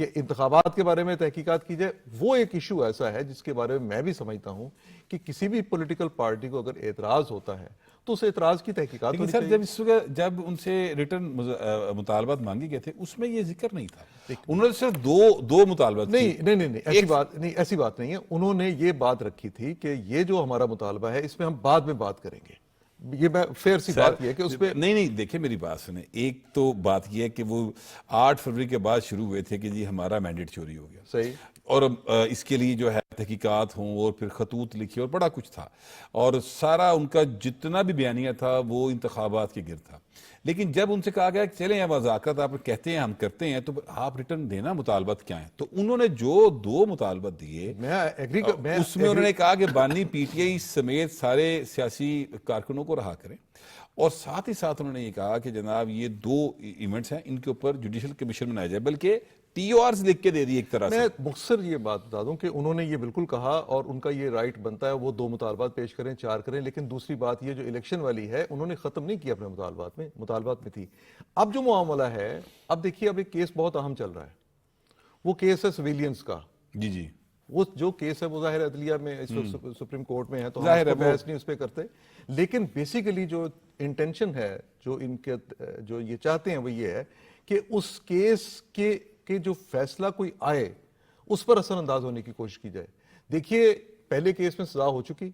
کہ انتخابات کے بارے میں تحقیقات کی جائے، وہ ایک ایشو ایسا ہے جس کے بارے میں بھی سمجھتا ہوں کہ کسی بھی پولیٹیکل پارٹی کو اگر اعتراض ہوتا ہے تو اس اعتراض کی تحقیقات لیکن ہونی سر چاہیے۔ جب اس وقت جب ان سے ریٹرن مطالبات مانگے گئے تھے اس میں یہ ذکر نہیں تھا، انہوں نے صرف دو مطالبات نہیں ایسی بات نہیں ہے۔ انہوں نے یہ بات رکھی تھی کہ یہ جو ہمارا مطالبہ ہے اس میں ہم بعد میں بات کریں گے، یہ فیئر سی بات یہ ہے کہ اس پہ نہیں دیکھیں میری بات سنیں، ایک تو بات یہ ہے کہ وہ 8 فروری کے بعد شروع ہوئے تھے کہ جی ہمارا مینڈیٹ چوری ہو گیا، صحیح، اور اس کے لیے جو ہے تحقیقات ہوں اور پھر خطوط لکھی اور بڑا کچھ تھا، اور سارا ان کا جتنا بھی بیانیہ تھا وہ انتخابات کے گرد تھا۔ لیکن جب ان سے کہا گیا کہ چلیں مذاکرات آپ کہتے ہیں ہم کرتے ہیں تو آپ ریٹرن دینا مطالبات کیا ہیں، تو انہوں نے جو 2 مطالبات دیے اس میں انہوں نے کہا کہ بانی پی ٹی آئی سمیت سارے سیاسی کارکنوں کو رہا کریں، اور ساتھ ہی ساتھ انہوں نے یہ کہا کہ جناب یہ 2 ایونٹس ہیں ان کے اوپر جوڈیشل کمیشن بنایا جائے، بلکہ ٹی او آرز لکھ کے دے دی ایک طرح سے۔ میں مختصر یہ بات بتا دوں کہ انہوں نے یہ بالکل کہا اور ان کا یہ رائٹ بنتا ہے وہ 2 مطالبات پیش کریں 4 کریں، لیکن دوسری بات یہ جو الیکشن والی ہے انہوں نے ختم نہیں کیا اپنے مطالبات میں تھی۔ اب جو معاملہ ہے، اب دیکھیے اب ایک کیس بہت اہم چل رہا ہے، وہ کیس ہے سویلینز کا۔ جی وہ جو کیس ہے وہ ظاہر عدلیہ میں اس وقت سپریم کورٹ میں ہے تو ہم ظاہر اس ہے پہ بحث نہیں اس پہ کرتے، لیکن بیسیکلی جو انٹینشن ہے جو ان کے جو یہ چاہتے ہیں وہ یہ ہے کہ اس کیس کے جو فیصلہ کوئی آئے اس پر اثر انداز ہونے کی کوشش کی جائے۔ دیکھیے پہلے کیس میں سزا ہو چکی،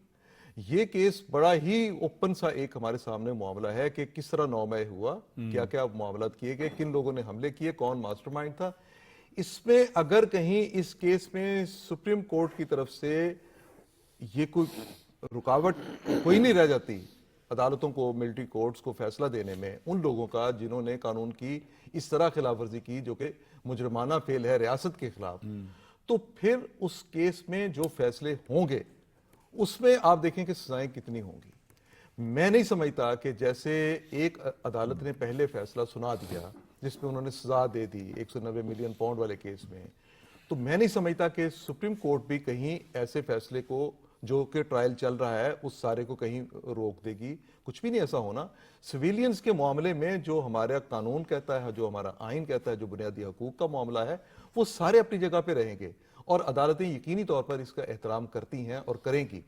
یہ کیس بڑا ہی اوپن سا ایک ہمارے سامنے معاملہ ہے کہ کس طرح 9 مئی ہوا، کیا کیا معاملات کیے گئے، کن لوگوں نے حملے کیے، کون ماسٹر مائنڈ تھا۔ اس میں اگر کہیں اس کیس میں سپریم کورٹ کی طرف سے یہ کوئی رکاوٹ کوئی نہیں رہ جاتی عدالتوں کو، ملٹری کورٹس کو فیصلہ دینے میں ان لوگوں کا جنہوں نے قانون کی اس طرح خلاف ورزی کی جو کہ مجرمانہ فعل ہے ریاست کے خلاف، تو پھر اس کیس میں جو فیصلے ہوں گے اس میں آپ دیکھیں کہ سزائیں کتنی ہوں گی۔ میں نہیں سمجھتا کہ جیسے ایک عدالت نے پہلے فیصلہ سنا دیا جس میں انہوں نے سزا دے دی 190 ملین پاؤنڈ والے کیس میں، تو میں نہیں سمجھتا کہ سپریم کورٹ بھی کہیں ایسے فیصلے کو جو کہ ٹرائل چل رہا ہے اس سارے کو کہیں روک دے گی، کچھ بھی نہیں ایسا ہونا۔ سویلینز کے معاملے میں جو ہمارا قانون کہتا ہے، جو ہمارا آئین کہتا ہے، جو بنیادی حقوق کا معاملہ ہے، وہ سارے اپنی جگہ پہ رہیں گے اور عدالتیں یقینی طور پر اس کا احترام کرتی ہیں اور کریں گی۔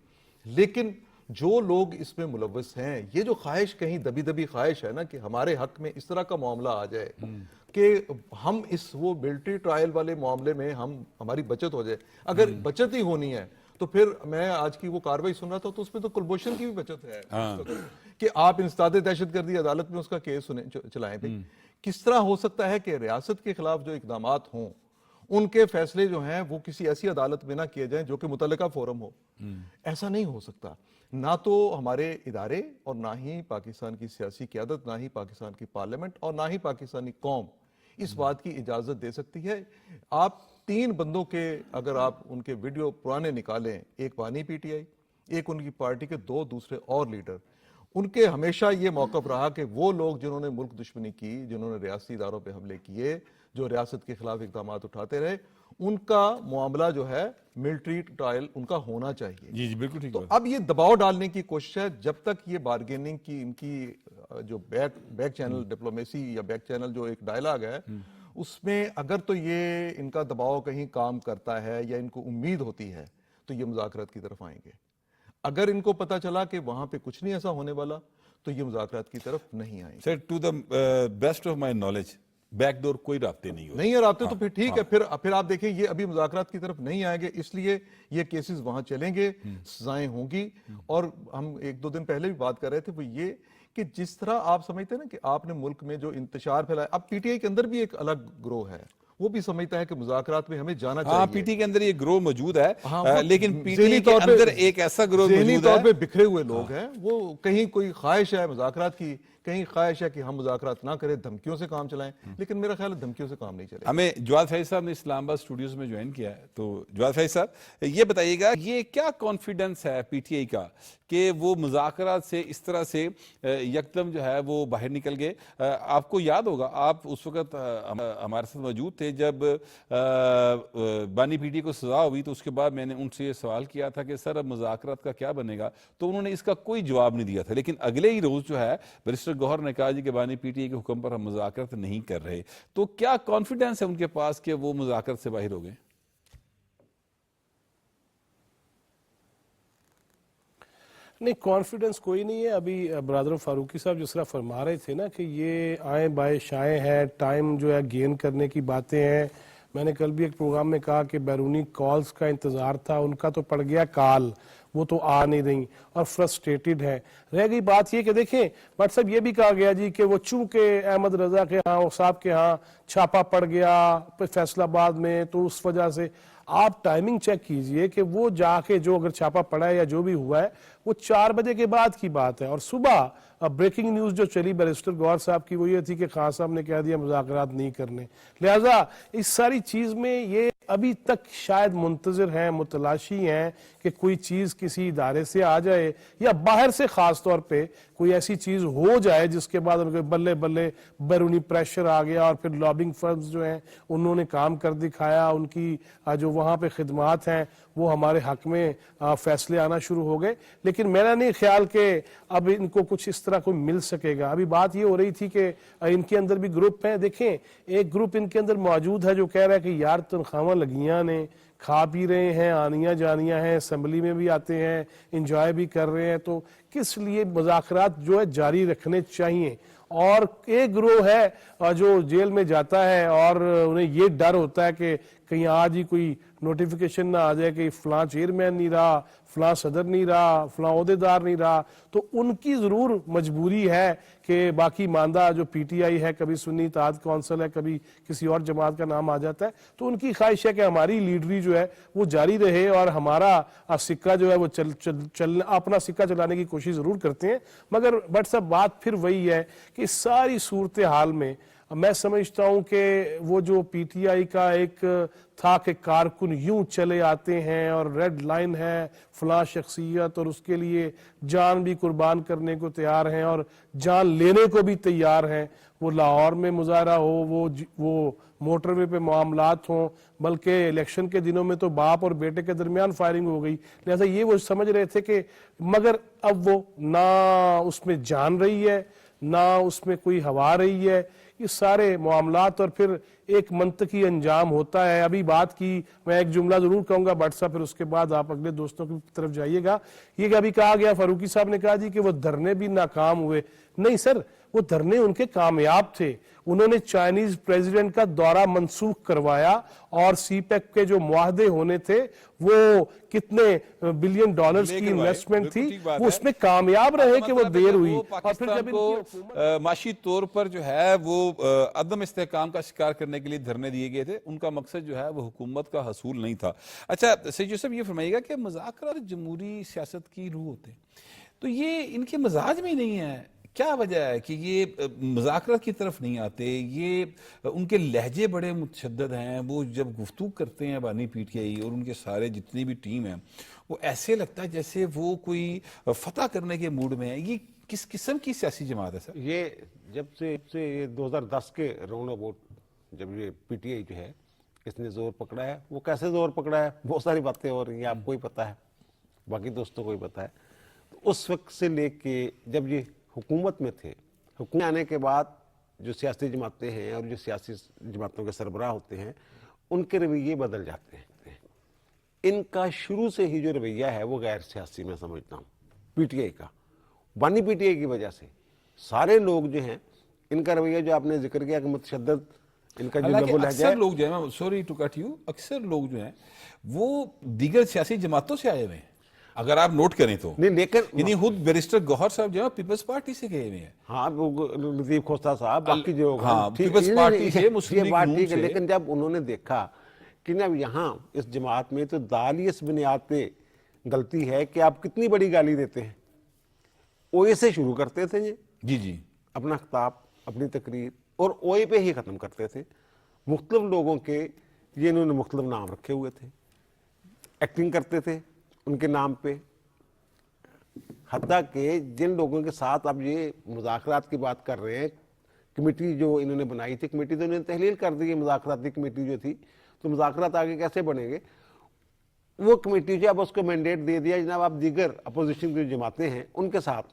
لیکن جو لوگ اس میں ملوث ہیں، یہ جو خواہش کہیں دبی خواہش ہے نا کہ ہمارے حق میں اس طرح کا معاملہ آ جائے کہ ہم اس وہ ملٹری ٹرائل والے معاملے میں ہماری بچت ہو جائے، اگر بچت ہی ہونی ہے تو پھر میں آج کی وہ کاروائی سن رہا تھا تو اس میں تو کلبھوشن کی بھی بچت ہے کہ آپ انسداد دہشت گردی عدالت میں اس کا کیس چلائیں بھی۔ کس طرح ہو سکتا ہے کہ ریاست کے خلاف جو اقدامات ہوں ان کے فیصلے جو ہیں وہ کسی ایسی عدالت میں نہ کیے جائیں جو کہ متعلقہ فورم ہو؟ ایسا نہیں ہو سکتا۔ نہ تو ہمارے ادارے اور نہ ہی پاکستان کی سیاسی قیادت، نہ ہی پاکستان کی پارلیمنٹ اور نہ ہی پاکستانی قوم اس بات کی اجازت دے سکتی ہے۔ آپ 3 بندوں کے اگر آپ ان کے ویڈیو پرانے نکالیں، ایک بانی پی ٹی آئی، ایک ان کی پارٹی کے 2 دوسرے اور لیڈر، ان کے ہمیشہ یہ موقف رہا کہ وہ لوگ جنہوں نے ملک دشمنی کی، جنہوں نے ریاستی اداروں پہ حملے کیے، جو ریاست کے خلاف اقدامات اٹھاتے رہے، ان کا معاملہ جو ہے ملٹری ٹرائل ان کا ہونا چاہیے۔ جی بالکل ٹھیک تو اب یہ دباؤ ڈالنے کی کوشش ہے، جب تک یہ بارگیننگ کی ان کی جو بیک چینل ڈپلومیسی یا بیک چینل جو ایک ڈائلاگ ہے اس میں اگر تو یہ ان کا دباؤ کہیں کام کرتا ہے یا ان کو امید ہوتی ہے تو یہ مذاکرات کی طرف آئیں گے۔ اگر ان کو پتا چلا کہ وہاں پہ کچھ نہیں ایسا ہونے والا تو یہ مذاکرات کی طرف نہیں آئیں گے۔ Sir to the best of my knowledge back door کوئی رابطے نہیں ہوتے، نہیں ہے رابطے تو پھر ٹھیک ہے، پھر آپ دیکھیں یہ ابھی مذاکرات کی طرف نہیں آئیں گے، اس لیے یہ کیسز وہاں چلیں گے، سزائیں ہوں گی۔ اور ہم 1-2 دن پہلے بھی بات کر رہے تھے وہ یہ کہ جس طرح آپ سمجھتے ہیں نا کہ آپ نے ملک میں جو انتشار پھیلایا، اب پی ٹی آئی کے اندر بھی ایک الگ گروہ ہے، وہ بھی سمجھتا ہے کہ مذاکرات میں ہمیں جانا چاہیے۔ ہاں پی ٹی کے اندر یہ گروہ موجود ہے، لیکن پی ٹی کے اندر ایک ایسا گروہ ذہنی موجود ہے، طور پہ بکھرے ہوئے لوگ ہیں، وہ کہیں کوئی خواہش ہے مذاکرات کی، کہیں خواہش ہے کہ ہم مذاکرات نہ کریں، دھمکیوں سے کام چلائیں، لیکن میرا خیال ہے دھمکیوں سے کام نہیں چلے۔ ہمیں جواد فیض صاحب نے اسلام آباد اسٹوڈیوز میں جوائن کیا ہے، تو جواد فیض صاحب یہ بتائیے گا یہ کیا کانفیڈنس ہے پی ٹی آئی کا کہ وہ مذاکرات سے اس طرح سے یکدم جو ہے وہ باہر نکل گئے؟ آپ کو یاد ہوگا آپ اس وقت ہمارے ساتھ موجود تھے جب بانی پی ٹی کو سزا ہوئی، تو اس کے بعد میں نے ان سے یہ سوال کیا تھا کہ سر اب مذاکرات کا کیا بنے گا، تو انہوں نے اس کا کوئی جواب نہیں دیا تھا۔ لیکن اگلے ہی روز جو ہے بیرسٹر گوہر نے کہا جی کہ بانی پی ٹی اے کے حکم پر ہم مذاکرات نہیں کر رہے، تو کیا کانفیڈنس ہے ان کے پاس کہ وہ مذاکرات سے باہر ہو گئے؟ نہیں، کانفیڈنس کوئی نہیں ہے. ابھی برادر فاروقی صاحب جس طرح فرما رہے تھے نا کہ یہ آئیں بائیں شائیں ہیں، ٹائم جو ہے گین کرنے کی باتیں ہیں. میں نے کل بھی ایک پروگرام میں کہا کہ بیرونی کالز کا انتظار تھا، ان کا تو پڑ گیا کال، وہ تو آ نہیں رہی اور فرسٹریٹڈ ہے. رہ گئی بات یہ کہ دیکھیں بٹ صاحب یہ بھی کہا گیا جی کہ وہ چونکہ احمد رضا کے ہاں صاحب کے ہاں چھاپا پڑ گیا فیصل آباد میں، تو اس وجہ سے آپ ٹائمنگ چیک کیجئے کہ وہ جا کے جو اگر چھاپا پڑا ہے یا جو بھی ہوا ہے وہ 4 بجے کے بعد کی بات ہے. اور صبح بریکنگ نیوز جو چلی بیرسٹر گوہر صاحب کی وہ یہ تھی کہ خان صاحب نے کہہ دیا مذاکرات نہیں کرنے. لہٰذا اس ساری چیز میں یہ ابھی تک شاید منتظر ہیں، متلاشی ہیں کہ کوئی چیز کسی ادارے سے آ جائے یا باہر سے خاص طور پہ کوئی ایسی چیز ہو جائے جس کے بعد ان کے بلے بلے بیرونی پریشر آ گیا اور پھر لابنگ فرمز جو ہیں انہوں نے کام کر دکھایا، ان کی جو وہاں پہ خدمات ہیں وہ ہمارے حق میں فیصلے آنا شروع ہو گئے. لیکن میرا نہیں خیال کہ اب ان کو کچھ اس طرح کوئی مل سکے گا. ابھی بات یہ ہو رہی تھی کہ ان کے اندر بھی گروپ ہیں. دیکھیں ایک گروپ ان کے اندر موجود ہے جو کہہ رہا ہے کہ یار تنخواہیں لگیاں نے، کھا پی رہے ہیں، آنیاں جانیاں ہیں، اسمبلی میں بھی آتے ہیں، انجوائے بھی کر رہے ہیں، تو کس لیے مذاکرات جو ہے جاری رکھنے چاہیے. اور ایک گروہ ہے جو جیل میں جاتا ہے اور انہیں یہ ڈر ہوتا ہے کہ کہیں آج ہی کوئی نوٹیفیکیشن نہ آ جائے کہ فلاں چیئرمین نہیں رہا، فلاں صدر نہیں رہا، فلاں عہدیدار نہیں رہا. تو ان کی ضرور مجبوری ہے کہ باقی ماندہ جو پی ٹی آئی ہے، کبھی سنی اتحاد کونسل ہے، کبھی کسی اور جماعت کا نام آ جاتا ہے، تو ان کی خواہش ہے کہ ہماری لیڈری جو ہے وہ جاری رہے اور ہمارا سکہ جو ہے وہ اپنا سکہ چلانے کی کوشش ضرور کرتے ہیں. مگر بٹ صاحب بات پھر وہی ہے کہ اس ساری صورتحال میں میں سمجھتا ہوں کہ وہ جو پی ٹی آئی کا ایک تھا کہ کارکن یوں چلے آتے ہیں اور ریڈ لائن ہے فلاں شخصیت اور اس کے لیے جان بھی قربان کرنے کو تیار ہیں اور جان لینے کو بھی تیار ہیں، وہ لاہور میں مظاہرہ ہو، وہ موٹر وے پہ معاملات ہوں، بلکہ الیکشن کے دنوں میں تو باپ اور بیٹے کے درمیان فائرنگ ہو گئی. لہذا یہ وہ سمجھ رہے تھے کہ مگر اب وہ نہ اس میں جان رہی ہے نہ اس میں کوئی ہوا رہی ہے، یہ سارے معاملات اور پھر ایک منطقی انجام ہوتا ہے. ابھی بات کی میں ایک جملہ ضرور کہوں گا بٹ صاحب، پھر اس کے بعد آپ اگلے دوستوں کی طرف جائیے گا. یہ کہ ابھی کہا گیا، فاروقی صاحب نے کہا جی کہ وہ دھرنے بھی ناکام ہوئے. نہیں سر، وہ دھرنے ان کے کامیاب تھے. انہوں نے چائنیز پریزیڈنٹ کا دورہ منسوخ کروایا اور سی پیک کے جو معاہدے ہونے تھے وہ کتنے بلین ڈالرز کی انویسٹمنٹ تھی، وہ اس میں کامیاب رہے کہ وہ دیر ہوئی. اور پھر جب معاشی طور پر جو ہے وہ عدم استحکام کا شکار کرنے کے لیے دھرنے دیے گئے تھے، ان کا مقصد جو ہے وہ حکومت کا حصول نہیں تھا. اچھا سید یوسف یہ فرمائیے گا کہ مذاکرات جمہوری سیاست کی روح ہوتے ہیں، تو یہ ان کے مزاج میں نہیں ہے. کیا وجہ ہے کہ یہ مذاکرات کی طرف نہیں آتے؟ یہ ان کے لہجے بڑے متشدد ہیں، وہ جب گفتگو کرتے ہیں بانی پی ٹی آئی اور ان کے سارے جتنی بھی ٹیم ہیں، وہ ایسے لگتا ہے جیسے وہ کوئی فتح کرنے کے موڈ میں ہے. یہ کس قسم کی سیاسی جماعت ہے سر؟ یہ جب سے 2010 کے راؤنڈ اباؤٹ جب یہ پی ٹی آئی جو ہے اس نے زور پکڑا ہے، وہ کیسے زور پکڑا ہے بہت ساری باتیں ہو رہی ہیں، آپ کو ہی پتہ ہے، باقی دوستوں کو ہی پتہ ہے. تو اس وقت سے لے کے جب یہ حکومت میں تھے، حکومت آنے کے بعد جو سیاسی جماعتیں ہیں اور جو سیاسی جماعتوں کے سربراہ ہوتے ہیں ان کے رویے بدل جاتے ہیں. ان کا شروع سے ہی جو رویہ ہے وہ غیر سیاسی میں سمجھتا ہوں پی ٹی آئی کا، بانی پی ٹی آئی کی وجہ سے سارے لوگ جو ہیں ان کا رویہ جو آپ نے ذکر کیا کہ متشدد ان کا جو لب و لہجہ ہے. اکثر لوگ جو ہیں، سوری ٹو کٹ یو، اکثر لوگ جو ہیں وہ دیگر سیاسی جماعتوں سے آئے ہوئے ہیں، اگر آپ نوٹ کریں تو. نہیں لیکن یعنی خود بیرسٹر گوہر صاحب جو ہے پیپلز پارٹی سے گئے ہوئے ہیں. ہاں لطیف کھوستا صاحب، باقی جو ہاں پیپلز پارٹی سے، مسلم لیگ نون سے. لیکن جب انہوں نے دیکھا کہ جب یہاں اس جماعت میں تو دالی اس بنیاد پہ غلطی ہے کہ آپ کتنی بڑی گالی دیتے ہیں. اوے سے شروع کرتے تھے جی اپنا خطاب، اپنی تقریر، اور اوے پہ ہی ختم کرتے تھے. مختلف لوگوں کے یہ انہوں نے مختلف نام رکھے ہوئے تھے، ایکٹنگ کرتے تھے ان کے نام پہ. حتیٰ کہ جن لوگوں کے ساتھ اب یہ مذاکرات کی بات کر رہے ہیں، کمیٹی جو انہوں نے بنائی تھی، کمیٹی تو انہوں نے تحلیل کر دی، مذاکراتی کمیٹی جو تھی، تو مذاکرات آگے کیسے بنیں گے. وہ کمیٹی جو اب اس کو مینڈیٹ دے دیا جناب آپ دیگر اپوزیشن کی جو جماعتیں ہیں ان کے ساتھ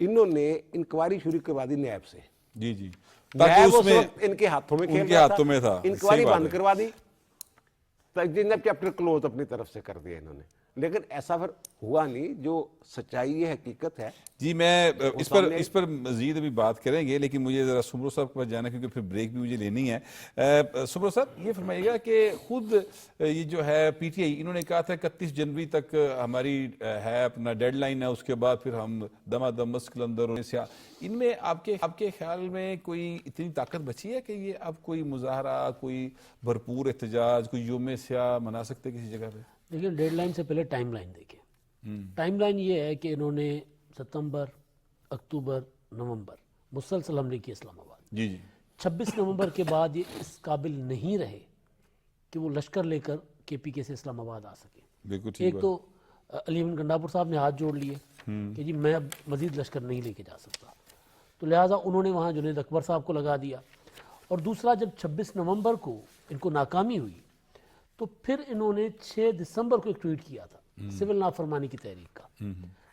انہوں نے انکوائری شروع کروا دی نیب سے. جی جی نیب اس وقت ان کے ہاتھوں میں کھیل ان کے رہا ہاتھوں میں تھا. انکوائری صحیح بات بند ہے. کروا دی, چیپٹر کلوز اپنی طرف سے کر دیا انہوں نے. لیکن ایسا پھر ہوا نہیں. جو سچائی ہے, حقیقت ہے. جی میں اس پر مزید ابھی بات کریں گے, لیکن مجھے ذرا سمرو صاحب کے پاس جانا کیونکہ پھر بریک بھی مجھے لینی ہے. سمرو صاحب یہ فرمائیے گا کہ خود یہ جو ہے پی ٹی آئی انہوں نے کہا تھا 31 جنوری تک ہماری ہے اپنا ڈیڈ لائن ہے, اس کے بعد پھر ہم دمادم مسکلندر ان میں آپ کے خیال میں کوئی اتنی طاقت بچی ہے کہ یہ اب کوئی مظاہرہ, کوئی بھرپور احتجاج, کوئی یوم سیاہ منا سکتے کسی جگہ پہ؟ لیکن ڈیڈ لائن سے پہلے ٹائم لائن دیکھیں. ٹائم لائن یہ ہے کہ انہوں نے ستمبر, اکتوبر, نومبر مسلسل حملے کی اسلام آباد. جی جی 26 نومبر کے بعد یہ اس قابل نہیں رہے کہ وہ لشکر لے کر کے پی کے سے اسلام آباد آ سکے. بالکل ٹھیک. ایک تو علی احمد گنڈاپور صاحب نے ہاتھ جوڑ لیے کہ جی میں اب مزید لشکر نہیں لے کے جا سکتا, تو لہٰذا انہوں نے وہاں جنید اکبر صاحب کو لگا دیا. اور دوسرا جب 26 نومبر کو ان کو ناکامی ہوئی تو پھر انہوں نے 6 دسمبر کو ایک ٹویٹ کیا تھا سول نافرمانی کی تحریک کا.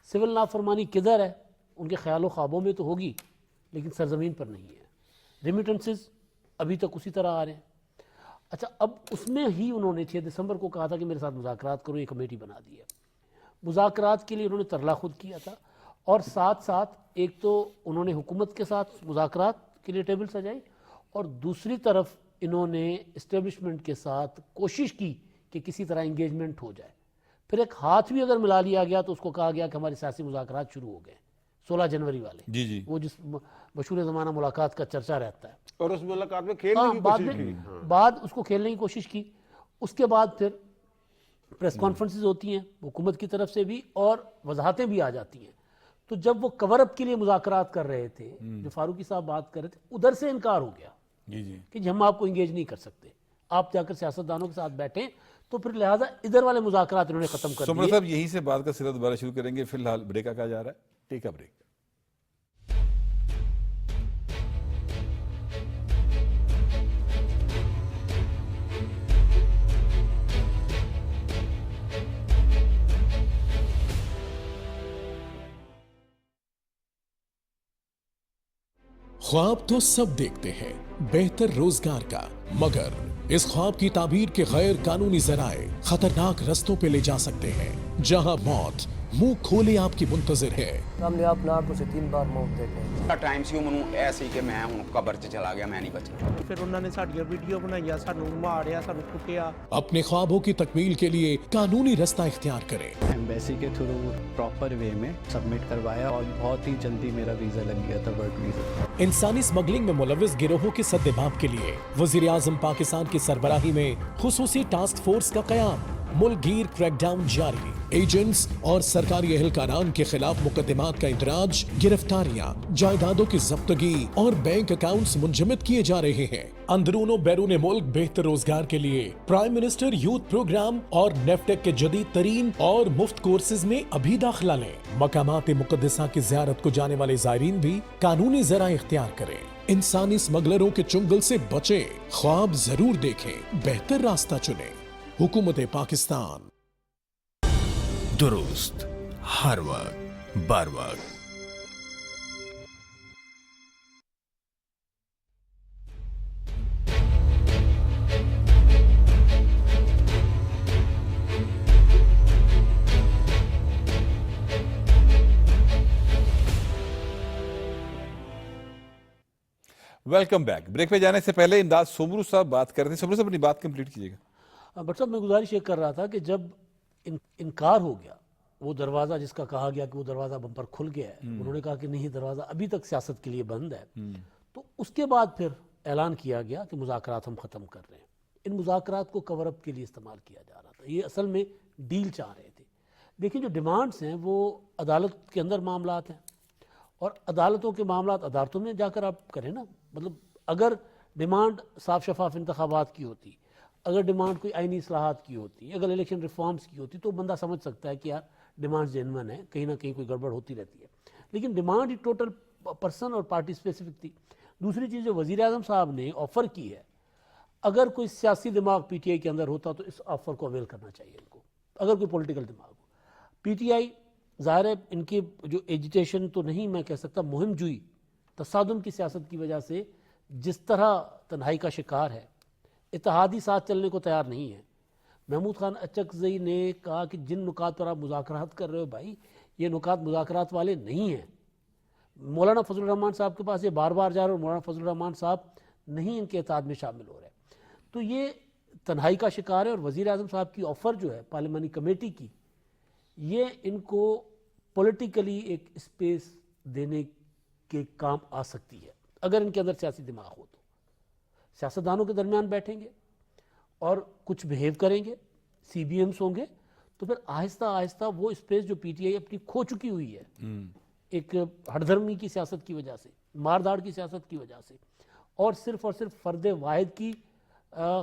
سول نافرمانی کدھر ہے؟ ان کے خیال و خوابوں میں تو ہوگی لیکن سرزمین پر نہیں ہے. ریمیٹنسز ابھی تک اسی طرح آ رہے ہیں. اچھا اب اس میں ہی انہوں نے 6 دسمبر کو کہا تھا کہ میرے ساتھ مذاکرات کرو, یہ کمیٹی بنا دی ہے. مذاکرات کے لیے انہوں نے ترلا خود کیا تھا, اور ساتھ ساتھ ایک تو انہوں نے حکومت کے ساتھ مذاکرات کے لیے ٹیبل سجائی, اور دوسری طرف انہوں نے اسٹیبلشمنٹ کے ساتھ کوشش کی کہ کسی طرح انگیجمنٹ ہو جائے. پھر ایک ہاتھ بھی اگر ملا لیا گیا تو اس کو کہا گیا کہ ہمارے سیاسی مذاکرات شروع ہو گئے 16 جنوری والے. جی جی وہ جس مشہور زمانہ ملاقات کا چرچا رہتا ہے. اور اس ملاقات میں کھیلنے کی بعد کوشش میں کی. بعد اس کو کھیلنے کی کوشش کی. اس کے بعد پھر پریس کانفرنسز ہوتی ہیں حکومت کی طرف سے بھی, اور وضاحتیں بھی آ جاتی ہیں. تو جب وہ کور اپ کے لیے مذاکرات کر رہے تھے, جو فاروقی صاحب بات کر رہے تھے, ادھر سے انکار ہو گیا جی جی کہ ہم آپ کو انگیج نہیں کر سکتے, آپ جا کر سیاستدانوں کے ساتھ بیٹھیں. تو پھر لہٰذا ادھر والے مذاکرات انہوں نے ختم کر سمرو دیے. صاحب یہیں سے بات کا سلسلہ دوبارہ شروع کریں گے. فی الحال بریک کا جا رہا ہے, ٹیک اے بریک. خواب تو سب دیکھتے ہیں بہتر روزگار کا, مگر اس خواب کی تعبیر کے غیر قانونی ذرائع خطرناک رستوں پہ لے جا سکتے ہیں, جہاں موت منہ کھولے آپ کی منتظر ہے. ہم نے اپنا آپ سے 3 بار موت دیکھے. ٹائم سی منو ایسی کہ میں ہوں قبر چ چلا گیا, میں نہیں بچا. پھر انہوں نے ساڈیاں ویڈیو بنائیاں, سانوں ماریا, سانوں کٹیا. اپنے خوابوں کی تکمیل کے لیے قانونی رستہ اختیار کریں. ایمبیسی کے تھرو پراپر وے میں سبمٹ کروایا اور بہت ہی جلدی میرا ویزا لگ گیا تھا, ورک ویزا. انسانی اسمگلنگ میں ملوث گروہوں کے سدباب کے لیے وزیر اعظم پاکستان کی سربراہی میں خصوصی ٹاسک فورس کا قیام. ملک گیر کریک ڈاؤن جاری, ایجنٹس اور سرکاری اہلکاران کے خلاف مقدمات کا اندراج, گرفتاریاں, جائیدادوں کی ضبطگی اور بینک اکاؤنٹس منجمد کیے جا رہے ہیں. اندرون و بیرون ملک بہتر روزگار کے لیے پرائم منسٹر یوتھ پروگرام اور نیفٹیک کے جدید ترین اور مفت کورسز میں ابھی داخلہ لیں. مقامات مقدسہ کی زیارت کو جانے والے زائرین بھی قانونی ذرائع اختیار کریں. انسانی اسمگلروں کے چنگل سے بچیں, خواب ضرور دیکھیں, بہتر راستہ چنیں. حکومت پاکستان. درست ہر وقت بار وقت. Welcome back. بریک پہ جانے سے پہلے امداد سمرو صاحب بات کر رہے تھے. سمرو صاحب اپنی بات کمپلیٹ کیجیے گا. بٹ صاحب میں گزارش یہ کر رہا تھا کہ جب انکار ہو گیا, وہ دروازہ جس کا کہا گیا کہ وہ دروازہ بم پر کھل گیا ہے, انہوں نے کہا کہ نہیں دروازہ ابھی تک سیاست کے لیے بند ہے, تو اس کے بعد پھر اعلان کیا گیا کہ مذاکرات ہم ختم کر رہے ہیں. ان مذاکرات کو کور اپ کے لیے استعمال کیا جا رہا تھا. یہ اصل میں ڈیل چاہ رہے تھے. دیکھیں جو ڈیمانڈز ہیں وہ عدالت کے اندر معاملات ہیں, اور عدالتوں کے معاملات عدالتوں میں جا کر آپ کریں نا. مطلب اگر ڈیمانڈ صاف شفاف انتخابات کی ہوتی, اگر ڈیمانڈ کوئی آئینی اصلاحات کی ہوتی, اگر الیکشن ریفارمز کی ہوتی, تو بندہ سمجھ سکتا ہے کہ یار ڈیمانڈ جینون ہے, کہیں نہ کہیں کوئی گڑبڑ ہوتی رہتی ہے. لیکن ڈیمانڈ ہی ٹوٹل پرسن اور پارٹی اسپیسیفک تھی. دوسری چیز جو وزیر اعظم صاحب نے آفر کی ہے, اگر کوئی سیاسی دماغ پی ٹی آئی کے اندر ہوتا تو اس آفر کو اویل کرنا چاہیے ان کو, اگر کوئی پولیٹیکل دماغ ہو. پی ٹی آئی ظاہر ہے ان کی جو ایجیٹیشن تو نہیں میں کہہ سکتا، مہم جوئی تصادم کی سیاست کی وجہ سے جس طرح تنہائی کا شکار ہے، اتحادی ساتھ چلنے کو تیار نہیں ہے۔ محمود خان اچکزئی نے کہا کہ جن نکات پر آپ مذاکرات کر رہے ہو بھائی، یہ نکات مذاکرات والے نہیں ہیں۔ مولانا فضل الرحمان صاحب کے پاس یہ بار بار جا رہے اور مولانا فضل الرحمان صاحب نہیں ان کے اتحاد میں شامل ہو رہے، تو یہ تنہائی کا شکار ہے۔ اور وزیر اعظم صاحب کی آفر جو ہے پارلیمانی کمیٹی کی، یہ ان کو پولیٹیکلی ایک اسپیس دینے کے کام آ سکتی ہے اگر ان کے اندر سیاسی دماغ ہو تو۔ سیاستدانوں کے درمیان بیٹھیں گے اور کچھ بہیو کریں گے، سی بی ایمز ہوں گے، تو پھر آہستہ آہستہ وہ اسپیس جو پی ٹی آئی اپنی کھو چکی ہوئی ہے ایک ہڑ دھرمی کی سیاست کی وجہ سے، مارداڑ کی سیاست کی وجہ سے، اور صرف فرد واحد کی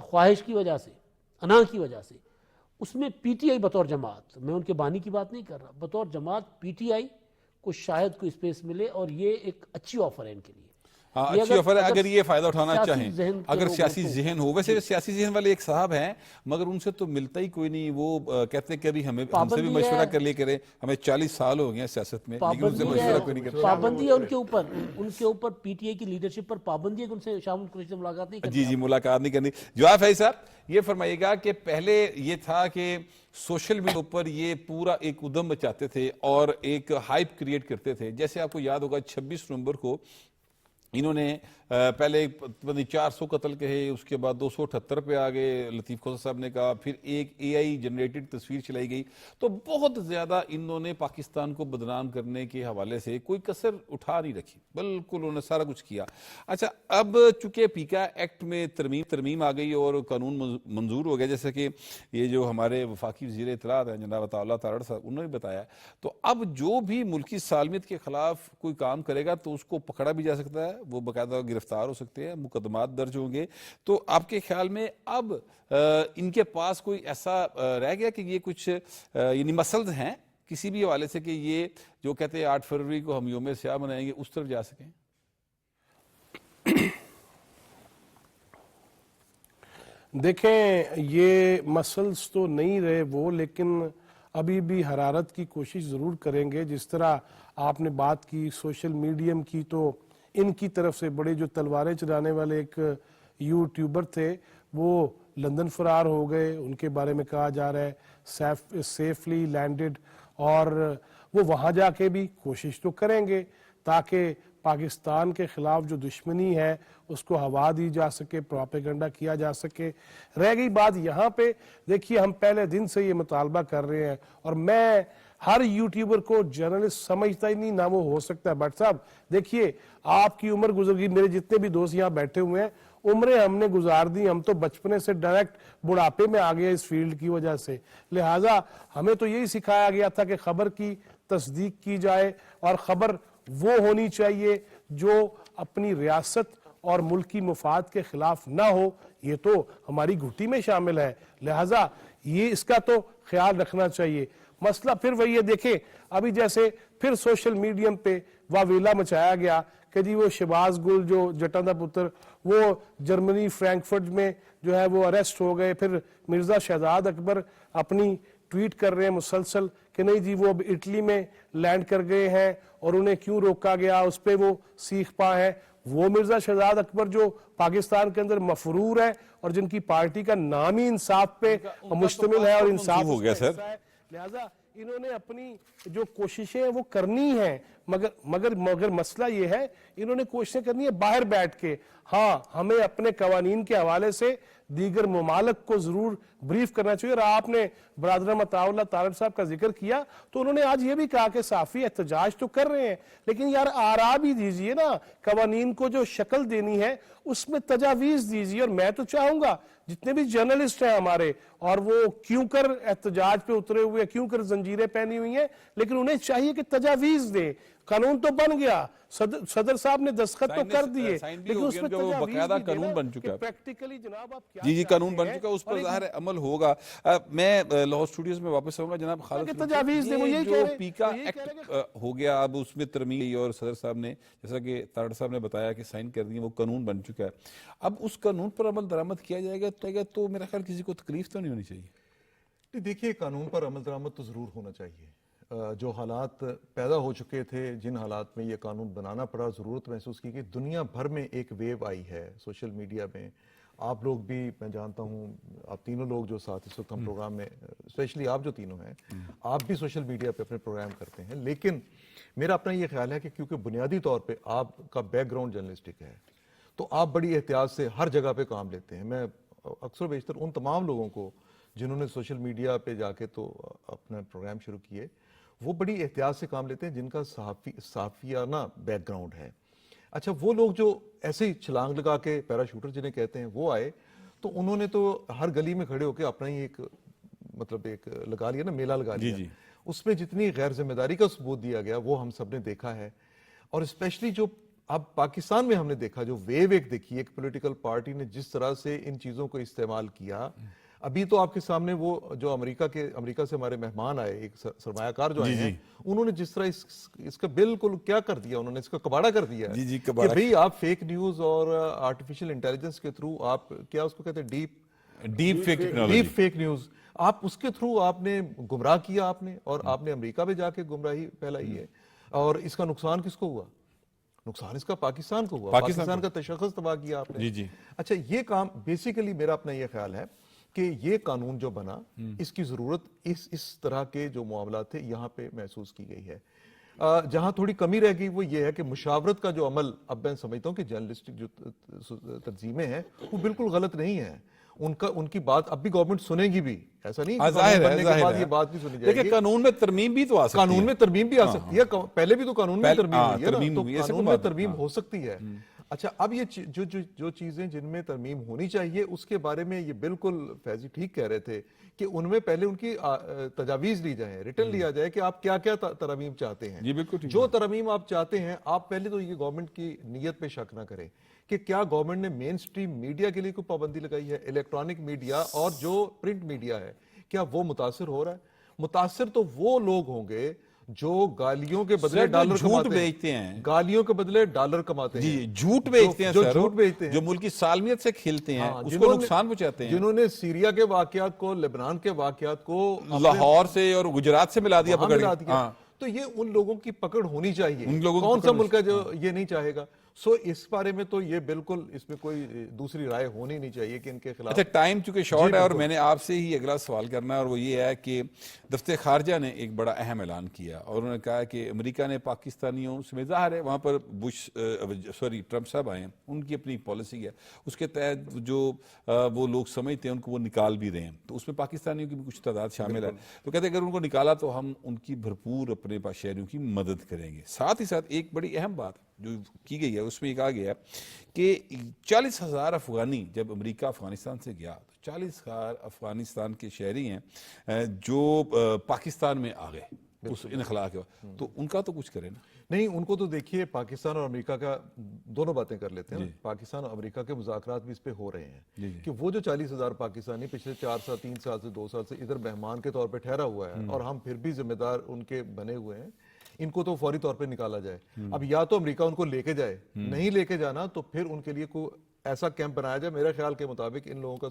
خواہش کی وجہ سے، انا کی وجہ سے، اس میں پی ٹی آئی بطور جماعت، میں ان کے بانی کی بات نہیں کر رہا، بطور جماعت پی ٹی آئی کو شاید کوئی اسپیس ملے، اور یہ ایک اچھی آفر ہے ان کے لیے۔ ہاں اچھی آفر ہے اگر یہ فائدہ اٹھانا سیاسی چاہیں، ذہن کے اگر لوگوں سیاسی کو- ذہن ہو۔ ویسے سیاسی ذہن والے ایک صاحب ہیں مگر ان سے تو ملتا ہی کوئی نہیں، وہ کہتے ہیں کہ ابھی ہم سے بھی پابندی مشورہ ہے۔ کر لے کریں، ہمیں 40 سال ہو گئے ہیں سیاست میں لیکن ان سے پابندی مشورہ کوئی نہیں ہے، کرتا۔ پابندی ہے ان کے اوپر پی ٹی آئی کی لیڈرشپ پر پابندی ہے کہ ان سے شامل قریشی سے ملاقات نہیں کرنی۔ جی ملاقات نہیں کرنی۔ جواب فیض صاحب یہ فرمائیے گا کہ پہلے یہ تھا کہ سوشل میڈیا پر یہ پورا ایک ادھم مچاتے تھے اور ایک ہائپ کریٹ کرتے تھے، جیسے آپ کو یاد ہوگا 26 نومبر کو انہوں نے پہلے 400 قتل کہے، اس کے بعد 278 پہ آگئے، لطیف کھوسہ صاحب نے کہا، پھر ایک اے آئی جنریٹڈ تصویر چلائی گئی، تو بہت زیادہ انہوں نے پاکستان کو بدنام کرنے کے حوالے سے کوئی کسر اٹھا نہیں رکھی، بالکل انہوں نے سارا کچھ کیا۔ اچھا اب چونکہ پیکا ایکٹ میں ترمیم آ گئی اور قانون منظور ہو گیا، جیسے کہ یہ جو ہمارے وفاقی وزیر اطلاعات ہیں جناب عطا اللہ تارڑ صاحب انہوں نے بتایا، تو اب جو بھی ملکی سالمیت کے خلاف کوئی کام کرے گا تو اس کو پکڑا بھی جا سکتا ہے، وہ باقاعدہ گرفتار ہو سکتے ہیں، مقدمات درج ہوں گے۔ تو آپ کے خیال میں اب ان کے پاس کوئی ایسا رہ گیا کہ یہ کچھ یعنی مسلز ہیں کسی بھی حوالے سے کہ یہ جو کہتے ہیں 8 فروری کو ہم یوم سیاہ منائیں گے اس طرف جا سکیں؟ دیکھیں یہ مسلس تو نہیں رہے وہ، لیکن ابھی بھی حرارت کی کوشش ضرور کریں گے۔ جس طرح آپ نے بات کی سوشل میڈیم کی، تو ان کی طرف سے بڑے جو تلواریں چلانے والے ایک یوٹیوبر تھے وہ لندن فرار ہو گئے، ان کے بارے میں کہا جا رہا ہے سیفلی لینڈڈ، اور وہ وہاں جا کے بھی کوشش تو کریں گے تاکہ پاکستان کے خلاف جو دشمنی ہے اس کو ہوا دی جا سکے، پروپیگنڈا کیا جا سکے۔ رہ گئی بات یہاں پہ، دیکھیے ہم پہلے دن سے یہ مطالبہ کر رہے ہیں، اور میں ہر یوٹیوبر کو جرنلسٹ سمجھتا ہی نہیں، نہ وہ ہو سکتا ہے۔ بٹ صاحب دیکھیے آپ کی عمر گزر گئی، میرے جتنے بھی دوست یہاں بیٹھے ہوئے ہیں عمریں ہم نے گزار دی، ہم تو بچپنے سے ڈائریکٹ بڑھاپے میں آ گئے اس فیلڈ کی وجہ سے، لہٰذا ہمیں تو یہی سکھایا گیا تھا کہ خبر کی تصدیق کی جائے، اور خبر وہ ہونی چاہیے جو اپنی ریاست اور ملکی مفاد کے خلاف نہ ہو، یہ تو ہماری گھٹی میں شامل ہے، لہٰذا یہ اس کا تو خیال رکھنا چاہیے۔ مسئلہ پھر وہی ہے، دیکھیں ابھی جیسے پھر سوشل میڈیم پہ واویلا مچایا گیا کہ جی وہ شہباز گل جو جٹاں دا پتر وہ جرمنی فرینکفرٹ میں جو ہے وہ اریسٹ ہو گئے، پھر مرزا شہزاد اکبر اپنی ٹویٹ کر رہے ہیں مسلسل کہ نہیں جی وہ اب اٹلی میں لینڈ کر گئے ہیں اور انہیں کیوں روکا گیا، اس پہ وہ سیخ پا ہے۔ وہ مرزا شہزاد اکبر جو پاکستان کے اندر مفرور ہے اور جن کی پارٹی کا نام ہی انصاف پہ مشتمل ہے اور انصاف ہو گیا سر، لہذا انہوں نے اپنی جو کوششیں وہ کرنی ہیں، مگر مسئلہ یہ ہے انہوں نے کوششیں کرنی ہے باہر بیٹھ کے۔ ہاں ہمیں اپنے قوانین کے حوالے سے دیگر ممالک کو ضرور بریف کرنا چاہیے، اور آپ نے برادر عطا اللہ تارڑ صاحب کا ذکر کیا تو انہوں نے آج یہ بھی کہا کہ صحافی احتجاج تو کر رہے ہیں لیکن یار آرا بھی دیجئے نا، قوانین کو جو شکل دینی ہے اس میں تجاویز دیجئے۔ اور میں تو چاہوں گا جتنے بھی جرنلسٹ ہیں ہمارے، اور وہ کیوں کر احتجاج پہ اترے ہوئے، کیوں کر زنجیریں پہنی ہوئی ہیں، لیکن انہیں چاہیے کہ تجاویز دیں۔ قانون تو بن گیا، صدر صاحب نے دستخط تو کر دیے، لیکن اس میں باقاعدہ قانون بن چکا ہے، پریکٹیکلی جناب آپ کیا جی قانون بن چکا ہے، اس پر ظاہر عمل ہوگا۔ میں لاہور اسٹوڈیوز میں واپس آؤں گا جناب خالد، یہ جو پیکا ایکٹ ہو گیا اب اس میں ترمیم، اور صدر صاحب نے جیسا کہ تارڑ صاحب نے بتایا کہ سائن کر دیے، وہ قانون بن چکا ہے، اب اس قانون پر عمل درآمد کیا جائے گا تو میرا خیال کسی کو تکلیف تو نہیں ہونی چاہیے۔ دیکھیے قانون پر عمل درآمد تو ضرور ہونا چاہیے، جو حالات پیدا ہو چکے تھے، جن حالات میں یہ قانون بنانا پڑا، ضرورت محسوس کی کہ دنیا بھر میں ایک ویو آئی ہے سوشل میڈیا میں. آپ لوگ بھی، میں جانتا ہوں آپ تینوں لوگ جو ساتھ اس وقت ہم پروگرام میں، اسپیشلی آپ جو تینوں ہیں، آپ بھی سوشل میڈیا پہ اپنے پروگرام کرتے ہیں. لیکن میرا اپنا یہ خیال ہے کہ کیونکہ بنیادی طور پہ آپ کا بیک گراؤنڈ جرنلسٹک ہے، تو آپ بڑی احتیاط سے ہر جگہ پہ کام لیتے ہیں. میں اکثر بیشتر ان تمام لوگوں کو جنہوں نے سوشل میڈیا پہ جا کے تو اپنا پروگرام شروع کیے، وہ بڑی احتیاط سے کام لیتے ہیں جن کا صحافیانہ بیک گراؤنڈ ہے. اچھا، وہ لوگ جو ایسے ہی چھلانگ لگا کے پیراشوٹر جنہیں کہتے ہیں وہ آئے، تو انہوں نے تو ہر گلی میں کھڑے ہو کے اپنا ہی ایک مطلب ایک لگا لیا نا، میلہ لگا لیا. اس میں جتنی غیر ذمہ داری کا ثبوت دیا گیا وہ ہم سب نے دیکھا ہے. اور اسپیشلی جو اب پاکستان میں ہم نے دیکھا، جو ویو ایک دیکھی ایک پولیٹیکل پارٹی نے جس طرح سے ان چیزوں کو استعمال کیا. ابھی تو آپ کے سامنے وہ جو امریکہ سے ہمارے مہمان آئے، ایک سرمایہ کار جو آئے ہیں، انہوں نے جس طرح اس کا بالکل کیا کر دیا، انہوں نے اس کا کباڑہ کر دیا ہے کہ بھئی آپ فیک نیوز اور آرٹیفیشل انٹیلیجنس کے تھرو، آپ کیا اس کو کہتے ہیں، ڈیپ فیک نیوز، آپ اس کے تھرو آپ نے گمراہ کیا آپ نے، اور آپ نے امریکہ میں جا کے گمراہی پھیلائی ہے. اور اس کا نقصان کس کو ہوا؟ نقصان اس کا پاکستان کو ہوا، پاکستان کا تشخص تباہ کیا آپ نے. اچھا، یہ کام بیسیکلی میرا اپنا یہ خیال ہے کہ یہ قانون جو بنا، اس کی ضرورت اس طرح کے جو معاملات تھے یہاں پہ محسوس کی گئی ہے. جہاں تھوڑی کمی رہ گئی وہ یہ ہے کہ مشاورت کا جو عمل، اب میں سمجھتا ہوں کہ جرنلسٹک جو تنظیمیں ہیں وہ بالکل غلط نہیں ہیں. ان کی بات اب بھی گورنمنٹ سنے گی بھی، ایسا نہیں یہ بات بھی سنی جائے گی. قانون میں ترمیم بھی تو آ سکتی ہے، قانون میں ترمیم بھی آ سکتی ہے. پہلے بھی تو قانون میں ترمیم ہوئی ہے نا، تو قانون میں ترمیم ہو سکتی ہے. اچھا، اب یہ جو چیزیں جن میں ترمیم ہونی چاہیے اس کے بارے میں یہ بالکل فیضی ٹھیک کہہ رہے تھے کہ ان میں پہلے ان کی تجاویز لی جائیں، ریٹن لیا جائے کہ آپ کیا کیا ترمیم چاہتے ہیں. جو ترمیم آپ چاہتے ہیں، آپ پہلے تو یہ گورنمنٹ کی نیت پہ شک نہ کریں کہ کیا گورنمنٹ نے مین سٹریم میڈیا کے لیے کوئی پابندی لگائی ہے. الیکٹرانک میڈیا اور جو پرنٹ میڈیا ہے، کیا وہ متاثر ہو رہا ہے؟ متاثر تو وہ لوگ ہوں گے جو گالیوں کے بدلے ڈالر جھوٹ بیچتے ہیں، گالیوں کے بدلے ڈالر کماتے ہیں، جھوٹ بیچتے ہیں، جو جھوٹ بیچتے ہیں، جو ملک کی سالمیت سے کھیلتے ہیں، اس کو نقصان پہنچاتے ہیں، جنہوں نے سیریا کے واقعات کو، لبنان کے واقعات کو لاہور سے اور گجرات سے ملا دیا، پکڑ دیا. تو یہ ان لوگوں کی پکڑ ہونی چاہیے. کون سا ملک ہے جو یہ نہیں چاہے گا؟ سو اس بارے میں تو یہ بالکل اس میں کوئی دوسری رائے ہونی نہیں چاہیے کہ ان کے خلاف. اچھا، ٹائم چونکہ شارٹ ہے اور میں نے آپ سے ہی اگلا سوال کرنا ہے، اور وہ یہ ہے کہ دفتر خارجہ نے ایک بڑا اہم اعلان کیا اور انہوں نے کہا کہ امریکہ نے پاکستانیوں سے، ظاہر ہے وہاں پر ٹرمپ صاحب آئے ہیں، ان کی اپنی پالیسی ہے، اس کے تحت جو وہ لوگ سمجھتے ہیں ان کو وہ نکال بھی رہے ہیں، تو اس میں پاکستانیوں کی بھی کچھ تعداد شامل ہے. تو کہتے ہیں اگر ان کو نکالا تو ہم ان کی بھرپور اپنے شہریوں کی مدد کریں گے. ساتھ ہی ساتھ ایک بڑی اہم بات جو کی گئی ہے اس میں یہ کہا گیا کہ 40,000 افغانی جب امریکہ افغانستان سے گیا تو 40,000 افغانستان کے شہری ہیں جو پاکستان میں آ گئے اس انخلا کے بعد، تو ان کا تو کچھ کرے نا. نہیں، ان کو تو دیکھیے پاکستان اور امریکہ کا دونوں باتیں کر لیتے ہیں. پاکستان اور امریکہ کے مذاکرات بھی اس پہ ہو رہے ہیں کہ وہ جو 40,000 پاکستانی پچھلے 4 سال 3 سال سے 2 سال سے ادھر مہمان کے طور پہ ٹھہرا ہوا ہے اور ہم پھر بھی ذمہ دار ان کے بنے ہوئے ہیں، ان کو تو فوری طور پہ نکالا جائے. اب یا تو امریکہ ان کو لے کے جائے، نہیں لے کے جانا تو پھر ان کے لیے کوئی ایسا کیمپ بنایا جائے. میرے خیال کے مطابق ان لوگوں کا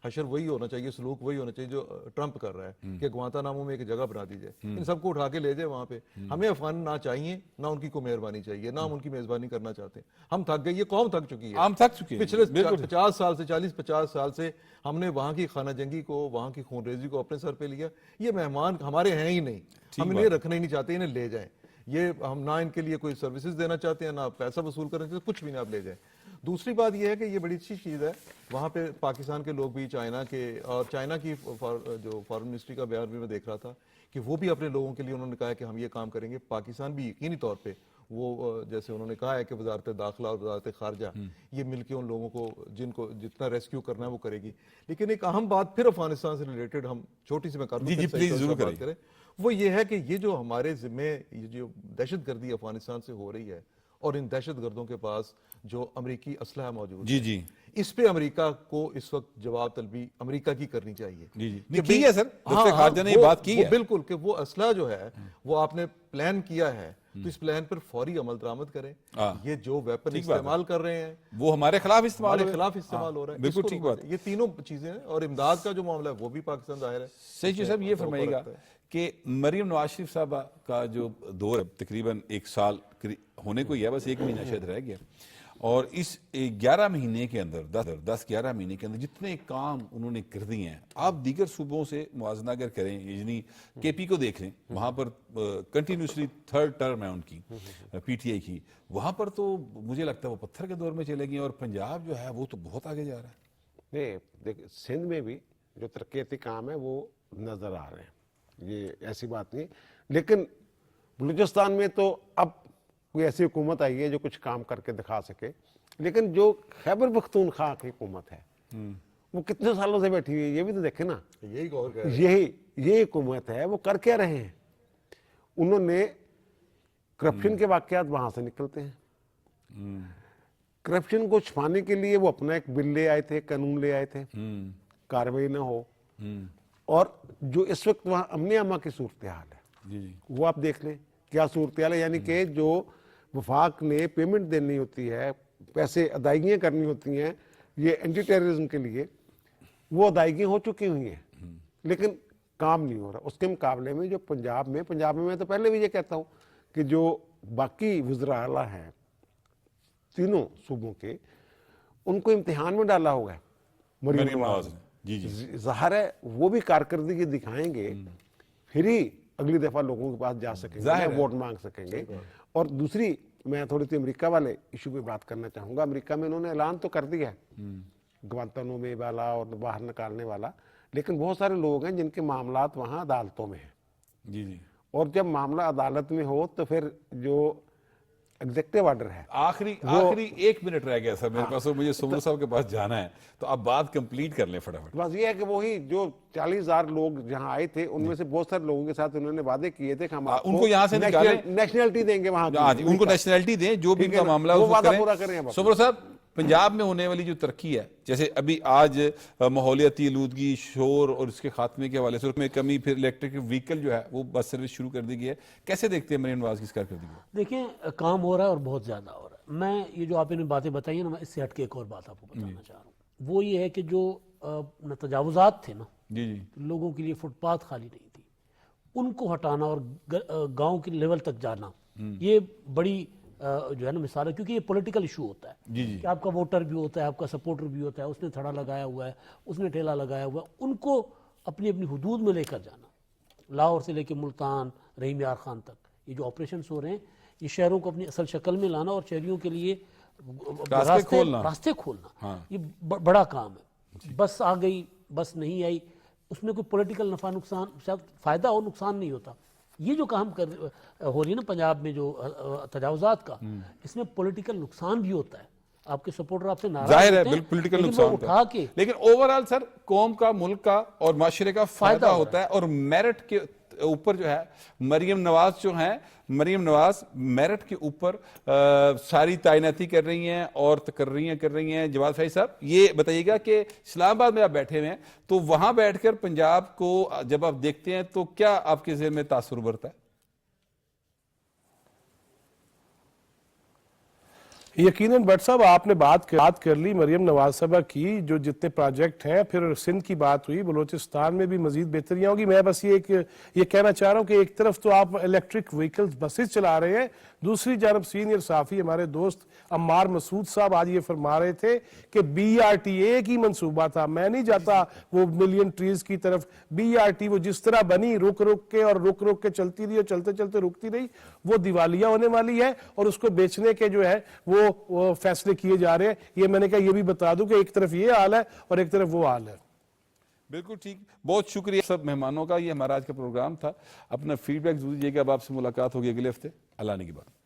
حشر وہی ہونا چاہیے، سلوک وہی ہونا چاہیے جو ٹرمپ کر رہا ہے کہ گوانتانامو میں ایک جگہ بنا دی جائے، ان سب کو اٹھا کے لے جائے وہاں پہ. ہمیں افغان نہ چاہیے، نہ ان کی کوئی مہربانی چاہیے، نہ ہم ان کی میزبانی کرنا چاہتے ہیں. ہم تھک گئے، یہ قوم تھک چکی ہے. پچھلے 50 سال سے 40-50 سال سے ہم نے وہاں کی خانہ جنگی کو، وہاں کی خون ریزی کو اپنے سر پہ لیا. یہ مہمان ہمارے ہیں ہی نہیں، ہم انہیں رکھنا ہی نہیں چاہتے، انہیں لے جائیں. یہ ہم نہ ان کے لیے کوئی سروسز دینا چاہتے ہیں، نہ پیسہ وصول کرنا چاہتے ہیں، کچھ بھی نہیں، آپ لے جائیں. دوسری بات یہ ہے کہ یہ بڑی اچھی چیز ہے، وہاں پہ پاکستان کے لوگ بھی، چائنا کے، اور چائنا کی جو فارن منسٹری کا بیان بھی میں دیکھ رہا تھا کہ وہ بھی اپنے لوگوں کے لیے انہوں نے کہا ہے کہ ہم یہ کام کریں گے. پاکستان بھی یقینی طور پہ وہ جیسے انہوں نے کہا ہے کہ وزارت داخلہ اور وزارت خارجہ یہ مل کے ان لوگوں کو جن کو جتنا ریسکیو کرنا ہے وہ کرے گی. لیکن ایک اہم بات پھر افغانستان سے ریلیٹڈ ہم چھوٹی سی میں بات کریں، وہ یہ ہے کہ یہ جو ہمارے ذمہ یہ جو دہشت گردی افغانستان سے ہو رہی ہے اور ان دہشت گردوں کے پاس جو امریکی اسلحہ موجود ہے، اس پہ امریکہ کو اس وقت جواب طلبی امریکہ کی کرنی چاہیے. کی ہے سر، دفتر خارجہ نے یہ بات کی ہے بالکل کہ وہ اسلحہ جو ہے وہ آپ نے پلان کیا ہے تو اس پلان پر فوری عمل درآمد کریں. یہ جو ویپن استعمال کر رہے ہیں وہ ہمارے خلاف استعمال ہو رہا ہے. بالکل ٹھیک بات. یہ تینوں چیزیں ہیں. اور امداد کا جو معاملہ ہے وہ بھی پاکستان ظاہر ہے. صحیح صاحب، یہ فرمائیے گا کہ مریم نواز شریف صاحبہ کا جو دور تقریباً 1 سال ہونے کو ہی ہے، بس 1 مہینہ شاید رہ گیا، اور اس 11 مہینے کے اندر 10-11 مہینے کے اندر جتنے کام انہوں نے کر دیے ہیں، آپ دیگر صوبوں سے موازنہ اگر کریں، یعنی کے پی کو دیکھ لیں، وہاں پر کنٹینیوسلی 3rd ٹرم ہے ان کی پی ٹی آئی کی، وہاں پر تو مجھے لگتا ہے وہ پتھر کے دور میں چلے گئے، اور پنجاب جو ہے وہ تو بہت آگے جا رہا ہے۔ نہیں دیکھ، سندھ میں بھی جو ترقیاتی کام ہے وہ نظر آ رہے ہیں، یہ ایسی بات نہیں، لیکن بلوچستان میں تو اب کوئی ایسی حکومت آئی ہے جو کچھ کام کر کے دکھا سکے، لیکن جو خیبر پختونخوا کی حکومت ہے وہ کتنے سالوں سے بیٹھی ہوئی ہے، یہ بھی تو دیکھیں نا، یہی حکومت ہے، وہ کر کیا رہے ہیں؟ انہوں نے کرپشن کے واقعات وہاں سے نکلتے ہیں، کرپشن کو چھپانے کے لیے وہ اپنا ایک بل لے آئے تھے، قانون لے آئے تھے، کارروائی نہ ہو، اور جو اس وقت وہاں امن عامہ کی صورتحال ہے وہ آپ دیکھ لیں کیا صورتحال ہے، یعنی کہ جو وفاق نے پیمنٹ دینی ہوتی ہے، پیسے ادائیگیاں کرنی ہوتی ہیں یہ اینٹی ٹیررزم کے لیے، وہ ادائیگیاں ہو چکی ہوئی ہیں لیکن کام نہیں ہو رہا۔ اس کے مقابلے میں جو پنجاب میں میں تو پہلے بھی یہ کہتا ہوں کہ جو باقی وزراء اعلیٰ ہیں تینوں صوبوں کے، ان کو امتحان میں ڈالا ہوگا مریم نواز نے، ظاہر ہے وہ بھی کارکردگی دکھائیں گے، پھر ہی اگلی دفعہ لوگوں کے پاس جا سکیں گے، ووٹ مانگ سکیں گے۔ اور دوسری میں تھوڑی سی امریکہ والے ایشو پہ بات کرنا چاہوں گا۔ امریکہ میں انہوں نے اعلان تو کر دیا ہے گوانتانامو میں والا اور باہر نکالنے والا، لیکن بہت سارے لوگ ہیں جن کے معاملات وہاں عدالتوں میں ہیں، اور جب معاملہ عدالت میں ہو تو پھر جو ایگزیکٹو آرڈر ہے، آخری 1 منٹ رہ گیا سر میرے پاس، مجھے سمر صاحب کے پاس جانا ہے، تو آپ بات کمپلیٹ کر لیں فٹافٹ۔ بس یہ ہے کہ وہی جو 40,000 لوگ جہاں آئے تھے ان میں سے بہت سارے لوگوں کے ساتھ انہوں نے وعدے کیے تھے کہ ہم آپ ان کو یہاں سے نکالیں، نیشنلٹی دیں گے، وہاں ان کو نیشنلٹی دیں، جو بھی ان کا معاملہ وہ ہے وعدہ اس پورا کو کریں۔ کریں۔ سمر صاحب، پنجاب میں ہونے والی جو ترقی ہے، جیسے ابھی آج ماحولیاتی آلودگی، شور اور اس کے خاتمے کے حوالے سے میں کمی، پھر الیکٹرک وہیکل جو ہے وہ بس سروس شروع کر دی گئی ہے، کیسے دیکھتے ہیں مریم نواز کی اس کارکردگی کو؟ دیکھیں کام ہو رہا ہے اور بہت زیادہ ہو رہا ہے۔ میں یہ جو آپ نے باتیں بتائی ہیں نا، میں اس سے ہٹ کے ایک اور بات آپ کو بتانا چاہ رہا ہوں، وہ یہ ہے کہ جو تجاوزات تھے نا، لوگوں کے لیے فٹ پاتھ خالی نہیں تھی، ان کو ہٹانا اور گاؤں کے لیول تک جانا، یہ بڑی جو ہے نا مثال ہے، کیونکہ یہ پولیٹیکل ایشو ہوتا ہے کہ آپ کا ووٹر بھی ہوتا ہے، آپ کا سپورٹر بھی ہوتا ہے، اس نے تھڑا لگایا ہوا ہے، اس نے ٹھیلا لگایا ہوا ہے، ان کو اپنی اپنی حدود میں لے کر جانا، لاہور سے لے کے ملتان، رحیم یار خان تک، یہ جو آپریشنز ہو رہے ہیں، یہ شہروں کو اپنی اصل شکل میں لانا اور شہریوں کے لیے راستے کھولنا، یہ بڑا کام ہے۔ بس آ گئی، بس نہیں آئی، اس میں کوئی پولیٹیکل نفع نقصان، شاید فائدہ اور نقصان نہیں ہوتا۔ یہ جو کام ہو رہی ہے نا پنجاب میں جو تجاوزات کا، اس میں پولیٹیکل نقصان بھی ہوتا ہے، آپ کے سپورٹر آپ سے ناراض ظاہر ہے، ہوتے ہیں، پولیٹیکل لیکن وہ نقصان اٹھا کے، لیکن اوورآل سر قوم کا، ملک کا اور معاشرے کا فائدہ ہوتا ہے، اور میرٹ کے اوپر جو ہے مریم نواز جو ہیں، مریم نواز میرٹ کے اوپر ساری تعیناتی کر رہی ہیں اور تقرریاں کر رہی ہیں۔ جواد فیض صاحب یہ بتائیے گا کہ اسلام آباد میں آپ بیٹھے ہوئے ہیں، تو وہاں بیٹھ کر پنجاب کو جب آپ دیکھتے ہیں تو کیا آپ کے ذہن میں تاثر ابھرتا ہے؟ یقیناً بٹ صاحب آپ نے بات کر لی مریم نواز صاحبہ کی، جو جتنے پروجیکٹ ہیں، پھر سندھ کی بات ہوئی، بلوچستان میں بھی مزید بہتریاں ہوگی۔ میں بس یہ کہنا چاہ رہا ہوں کہ ایک طرف تو آپ الیکٹرک وہیکلز بسز چلا رہے ہیں، دوسری جانب سینئر صحافی ہمارے دوست عمار مسعود صاحب آج یہ فرما رہے تھے کہ BRT ایک ہی منصوبہ تھا، میں نہیں جاتا وہ ملین ٹریز کی طرف، BRT وہ جس طرح بنی، رک کے چلتی رہی اور چلتے چلتے رکتی رہی، وہ دیوالیہ ہونے والی ہے، اور اس کو بیچنے کے جو ہے وہ فیصلے کیے جا رہے ہیں۔ یہ میں نے کہا یہ بھی بتا دوں کہ ایک طرف یہ حال ہے اور ایک طرف وہ حال ہے۔ بالکل ٹھیک، بہت شکریہ سب مہمانوں کا، یہ ہمارا آج کا پروگرام تھا۔ اپنا فیڈ بیک ضرور دیجیے گا، اب آپ سے ملاقات ہوگی اگلے ہفتے، اللہ نے کی بات۔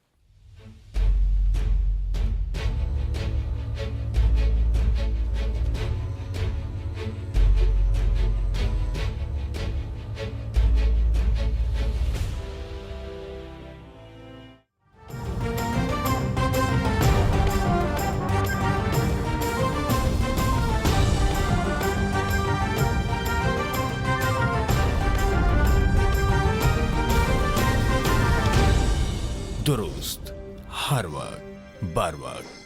درست، ہر وقت، بر وقت۔